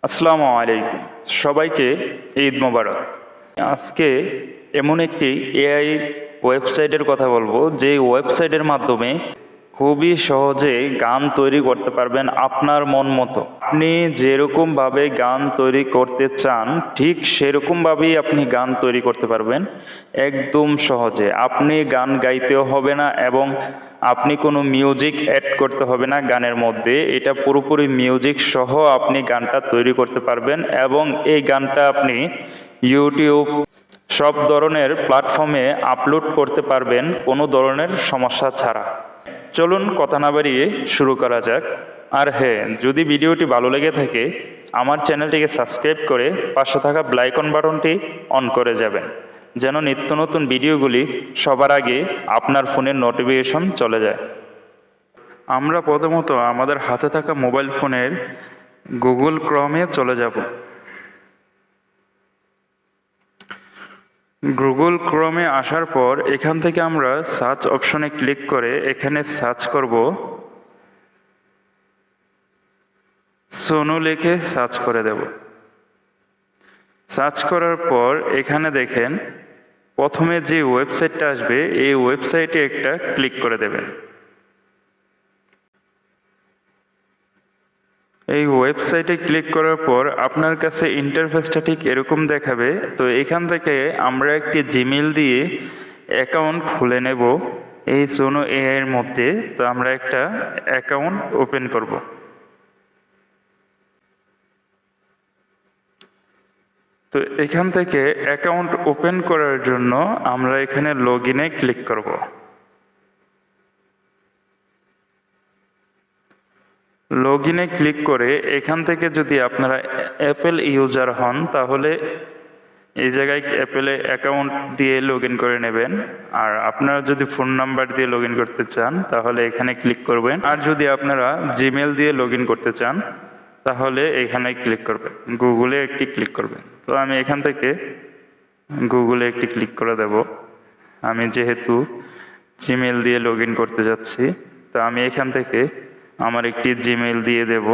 আসসালামু আলাইকুম, সবাইকে ঈদ মোবারক। আজকে এমন একটি এআই ওয়েবসাইটের কথা বলবো, যে ওয়েবসাইটের মাধ্যমে খুবই সহজে গান তৈরি করতে পারবেন আপনার মন মতো। আপনি যেরকমভাবে গান তৈরি করতে চান ঠিক সেরকমভাবেই আপনি গান তৈরি করতে পারবেন একদম সহজে। আপনি গান গাইতেও হবে না এবং আপনি কোনো মিউজিক অ্যাড করতে হবে না গানের মধ্যে। এটা পুরোপুরি মিউজিক সহ আপনি গানটা তৈরি করতে পারবেন এবং এই গানটা আপনি ইউটিউব সব ধরনের প্ল্যাটফর্মে আপলোড করতে পারবেন কোনো ধরনের সমস্যা ছাড়া। চলুন কথা না বাড়িয়ে শুরু করা যাক। আর হ্যাঁ, যদি ভিডিওটি ভালো লেগে থাকে আমার চ্যানেলটিকে সাবস্ক্রাইব করে পাশে থাকা বেল আইকন বাটনটি অন করে যাবেন, যেন নিত্য নতুন ভিডিওগুলি সবার আগে আপনার ফোনের নোটিফিকেশন চলে যায়। আমরা প্রথমত আমাদের হাতে থাকা মোবাইল ফোনের গুগল ক্রমে চলে যাব। গুগল ক্রমে আসার পর এখান থেকে আমরা সার্চ অপশনে ক্লিক করে এখানে সার্চ করব সোনু, লিখে সার্চ করে দেব। সার্চ করার পর এখানে দেখেন প্রথমে যে ওয়েবসাইটটা আসবে এই ওয়েবসাইটে একটা ক্লিক করে দেবেন। এই ওয়েবসাইটে ক্লিক করার পর আপনার কাছে ইন্টারফেসটা ঠিক এরকম দেখাবে। তো এখান থেকে আমরা একটি জিমেল দিয়ে অ্যাকাউন্ট খুলে নেব এই সোনো এআই এর মধ্যে। তো আমরা একটা অ্যাকাউন্ট ওপেন করব। তো এখান থেকে অ্যাকাউন্ট ওপেন করার জন্য আমরা এখানে লগ ইনে ক্লিক করব। লগ ইনে ক্লিক করে এখান থেকে যদি আপনারা অ্যাপেল ইউজার হন তাহলে এই জায়গায় অ্যাপেলে অ্যাকাউন্ট দিয়ে লগ ইন করে নেবেন। আর আপনারা যদি ফোন নাম্বার দিয়ে লগ ইন করতে চান তাহলে এখানে ক্লিক করবেন। আর যদি আপনারা জিমেল দিয়ে লগ ইন করতে চান তাহলে এখানে ক্লিক করবেন, গুগলে একটি ক্লিক করবেন। তো আমি এখান থেকে গুগলে একটি ক্লিক করে দেব। আমি যেহেতু জিমেল দিয়ে লগ ইন করতে যাচ্ছি, তো আমি এখান থেকে আমার একটি জিমেল দিয়ে দেব।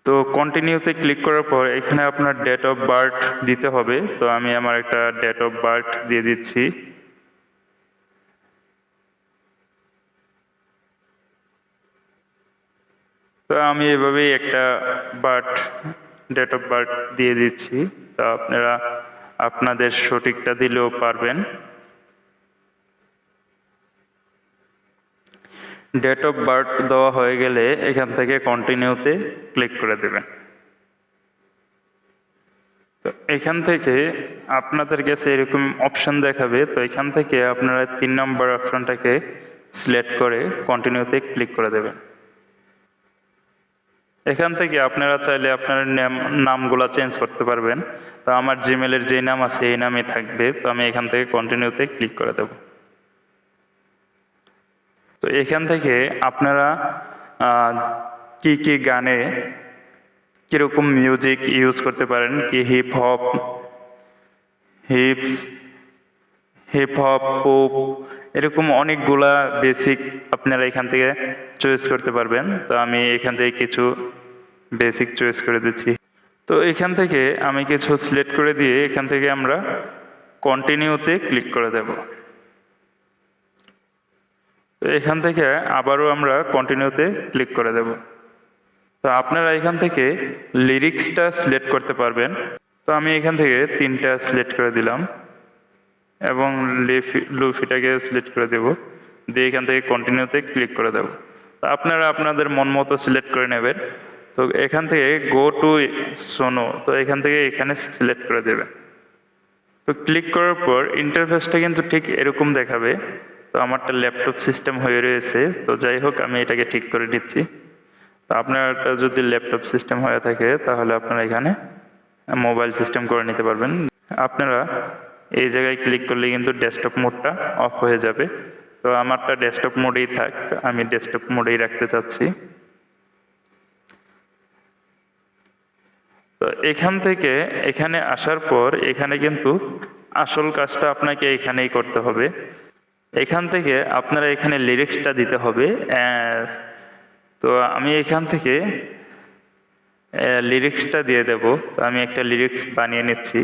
তো কন্টিনিউতে ক্লিক করার পর এখানে আপনার ডেট অফ বার্থ দিতে হবে। তো আমি আমার একটা ডেট অফ বার্থ দিয়ে দিচ্ছি। তো আমি এভাবেই একটা ডেট অফ বার্থ দিয়ে দিচ্ছি। তো আপনারা আপনাদের সঠিকটা দিলেও পারবেন। ডেট অফ বার্থ দেওয়া হয়ে গেলে এখান থেকে কন্টিনিউতে ক্লিক করে দেবেন। তো এখান থেকে আপনাদের কাছে এরকম অপশন দেখাবে। তো এখান থেকে আপনারা 3 নম্বর অপশনটাকে সিলেক্ট করে কন্টিনিউতে ক্লিক করে দেবেন। এখান থেকে আপনারা চাইলে আপনার নামগুলা চেঞ্জ করতে পারবেন। তো আমার জিমেলের যে নাম আছে এই নামই থাকবে। তো আমি এখান থেকে কন্টিনিউতে ক্লিক করে দেব। তো এখান থেকে আপনারা কি কি গানে কীরকম মিউজিক ইউজ করতে পারেন, কি হিপ হপ পপ, এরকম অনেকগুলা বেসিক আপনারা এখান থেকে চয়েস করতে পারবেন। তো আমি এখান থেকে কিছু বেসিক চয়েস করে দিচ্ছি। তো এখান থেকে আমি কিছু সিলেক্ট করে দিয়ে এখান থেকে আমরা কন্টিনিউতে ক্লিক করে দেব। তো এখান থেকে আবারও আমরা কন্টিনিউতে ক্লিক করে দেব। তো আপনারা এখান থেকে লিরিক্সটা সিলেক্ট করতে পারবেন। তো আমি এখান থেকে 3টা সিলেক্ট করে দিলাম এবং লুফিটাকে সিলেক্ট করে দেব, দিয়ে এখান থেকে কন্টিনিউতে ক্লিক করে দেব। তো আপনারা আপনাদের মন মতো সিলেক্ট করে নেবেন। তো এখান থেকে গো টু সোনো, তো এখান থেকে এখানে সিলেক্ট করে দেবেন। তো ক্লিক করার পর ইন্টারফেসটা কিন্তু ঠিক এরকম দেখাবে। তো আমারটা ল্যাপটপ সিস্টেম হয়ে রয়েছে। তো যাই হোক, আমি এটাকে ঠিক করে নিচ্ছি। তো আপনারটা যদি ল্যাপটপ সিস্টেম হয়ে থাকে তাহলে আপনারা এখানে মোবাইল সিস্টেম করে নিতে পারবেন। আপনারা এই জায়গায় ক্লিক করলে কিন্তু ডেস্কটপ মোডটা অফ হয়ে যাবে। তো আমারটা ডেস্কটপ মোডেই থাক, আমি ডেস্কটপ মোডেই রাখতে চাচ্ছি। তো এখান থেকে এখানে আসার পর এখানে কিন্তু আসল কাজটা আপনাকে এখানেই করতে হবে। এখান থেকে আপনারা এখানে লিরিক্সটা দিতে হবে। তো তো আমি এখান থেকে লিরিক্সটা দিয়ে দেব। তো আমি একটা লিরিক্স বানিয়ে নিচ্ছি।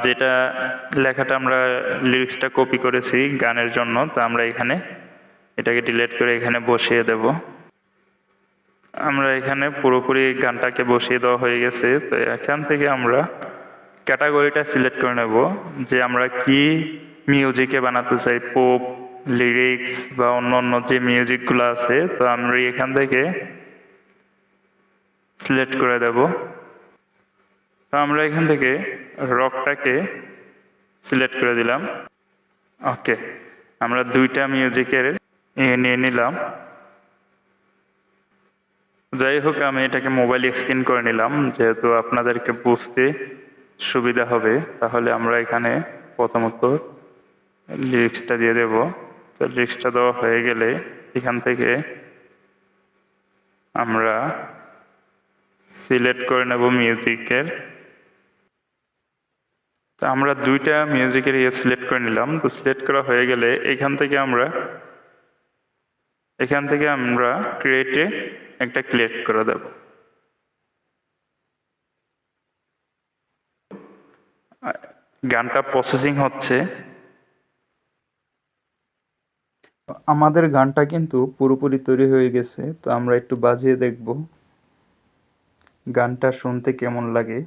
যেটা লেখাটা আমরা লিরিক্সটা কপি করেছি গানের জন্য, তো আমরা এখানে এটাকে ডিলিট করে এখানে বসিয়ে দেব। আমরা এখানে পুরোপুরি গানটাকে বসিয়ে দেওয়া হয়ে গেছে। তো এখান থেকে আমরা ক্যাটাগরিটা সিলেক্ট করে নেব যে আমরা কি মিউজিকে বানাতে চাই, পপ, লিরিক্স বা অন্য অন্য যে মিউজিকগুলো আছে। তো আমরা এখান থেকে সিলেক্ট করে দেব। তো আমরা এখান থেকে রকটাকে সিলেক্ট করে দিলাম। ওকে, আমরা দুইটা মিউজিকের নিয়ে নিলাম। যাই হোক, আমি এটাকে মোবাইল স্ক্রিন করে নিলাম যেহেতু আপনাদেরকে বুঝতে সুবিধা হবে। তাহলে আমরা এখানে প্রথমত লিরিক্সটা দিয়ে দেব। তো লিরিক্সটা দেওয়া হয়ে গেলে এখান থেকে আমরা সিলেক্ট করে নেব মিউজিকের। তো আমরা দুইটা মিউজিকের সিলেক্ট করে নিলাম। তো সিলেক্ট করা হয়ে গেলে এখান থেকে আমরা ক্রিয়েটে একটা ক্লিক করে দেব। গানটা প্রসেসিং হচ্ছে। আমাদের গানটা কিন্তু পুরোপুরি তৈরি হয়ে গেছে। তো আমরা একটু বাজিয়ে দেখব গানটা শুনতে কেমন লাগে।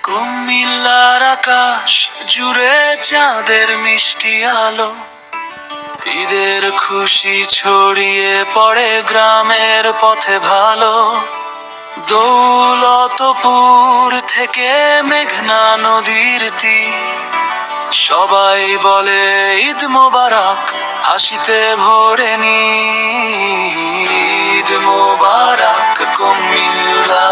কুমিল্লার আকাশ জুড়ে চাঁদের মিষ্টি আলো, ঈদের খুশি ছড়িয়ে পড়ে গ্রামের পথে ভালো। দৌলতপুর থেকে মেঘনা নদীর তীর, সবাই বলে ঈদ মোবারক, হাসিতে ভরে নি। ঈদ মোবারক কুমিল্লা,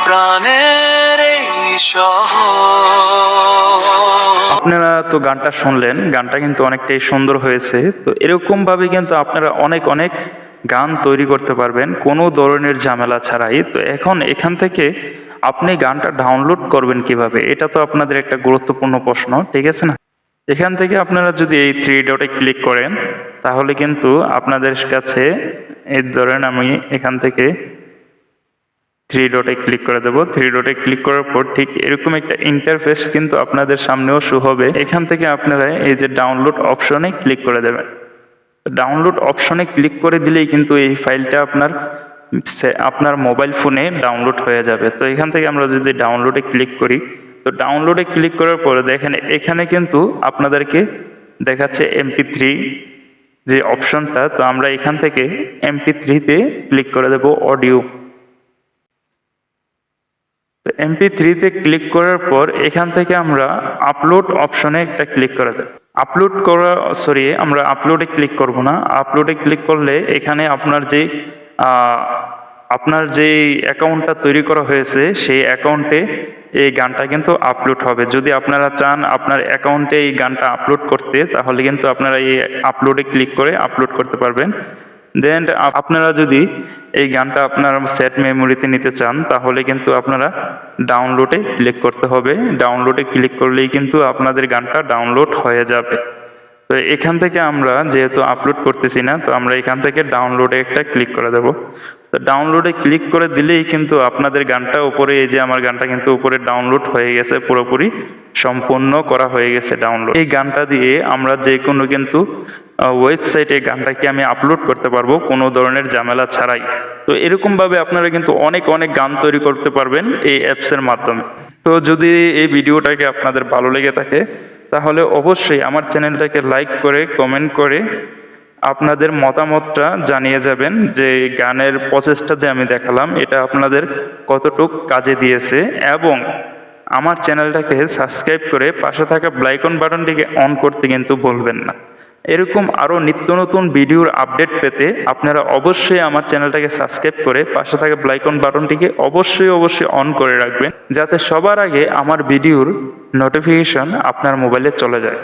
প্রাণের এই শহর। আপনারা তো গানটা শুনলেন, গানটা কিন্তু অনেকটাই সুন্দর হয়েছে। তো এরকম ভাবে কিন্তু আপনারা অনেক অনেক গান তৈরি করতে পারবেন কোনো ধরনের ঝামেলা ছাড়াই। তো এখন এখান থেকে আপনি গানটা ডাউনলোড করবেন কিভাবে, এটা তো আপনাদের একটা গুরুত্বপূর্ণ প্রশ্ন, ঠিক আছে না? এখান থেকে আপনারা যদি এই থ্রি ডটে ক্লিক করেন তাহলে কিন্তু আপনাদের কাছে এই ধরেন আমি এখান থেকে থ্রি ডটে ক্লিক করে দেবো। থ্রি ডটে ক্লিক করার পর ঠিক এরকম একটা ইন্টারফেস কিন্তু আপনাদের সামনেও শো হবে। এখান থেকে আপনারা এই যে ডাউনলোড অপশনে ক্লিক করে দেবেন। ডাউনলোড অপশনে ক্লিক করে দিলেই কিন্তু এই ফাইলটা আপনার মোবাইল ফোনে ডাউনলোড হয়ে যাবে। তো এখান থেকে আমরা যদি ডাউনলোডে ক্লিক করি, তো ডাউনলোডে ক্লিক করার পরে দেখেন এখানে কিন্তু আপনাদেরকে দেখাচ্ছে MP3 যে অপশনটা। তো আমরা এখান থেকে MP3-তে ক্লিক করে দেব অডিও। MP3-তে ক্লিক করার পর এখান থেকে আমরা আপলোড অপশনে একটা ক্লিক করে দেব। আমরা আপলোডে ক্লিক করব না। আপলোডে ক্লিক করলে এখানে আপনার যে অ্যাকাউন্টটা তৈরি করা হয়েছে সেই অ্যাকাউন্টে এই গানটা কিন্তু আপলোড হবে। যদি আপনারা চান আপনার অ্যাকাউন্টে এই গানটা আপলোড করতে, তাহলে কিন্তু আপনারা এই আপলোডে ক্লিক করে আপলোড করতে পারবেন। দেন আপনারা যদি এই গানটা আপনার সেট মেমোরিতে নিতে চান তাহলে কিন্তু আপনারা ডাউনলোডে ক্লিক করতে হবে। ডাউনলোডে ক্লিক করলেই কিন্তু আপনাদের গানটা ডাউনলোড হয়ে যাবে। তো এখান থেকে আমরা যেহেতু আপলোড করতেছি না, তো আমরা এখান থেকে ডাউনলোডে একটা ক্লিক করে দেব। তো ডাউনলোডে ক্লিক করে দিলেই কিন্তু আপনাদের গানটা উপরে, এই যে আমার গানটা কিন্তু উপরে ডাউনলোড হয়ে গেছে, পুরোপুরি সম্পূর্ণ করা হয়ে গেছে ডাউনলোড। এই গানটা দিয়ে আমরা যে কোনো কিন্তু ওয়েবসাইটে গানটাকে আমি আপলোড করতে পারবো কোনো ধরনের ঝামেলা ছাড়াই। তো এরকমভাবে আপনারা কিন্তু অনেক অনেক গান তৈরি করতে পারবেন এই অ্যাপসের মাধ্যমে। তো যদি এই ভিডিওটাকে আপনাদের ভালো লেগে থাকে তাহলে অবশ্যই আমার চ্যানেলটাকে লাইক করে কমেন্ট করে আপনাদের মতামতটা জানিয়ে যাবেন যে গানের প্রসেসটা যে আমি দেখালাম এটা আপনাদের কতটুক কাজে দিয়েছে, এবং আমার চ্যানেলটাকে সাবস্ক্রাইব করে পাশে থাকা বেল আইকন বাটনটিকে অন করতে কিন্তু ভুলবেন না। এরকম আরও নিত্য নতুন ভিডিওর আপডেট পেতে আপনারা অবশ্যই আমার চ্যানেলটাকে সাবস্ক্রাইব করে পাশে থাকা বেল বাটনটিকে অবশ্যই অন করে রাখবেন, যাতে সবার আগে আমার ভিডিওর নোটিফিকেশন আপনার মোবাইলে চলে যায়।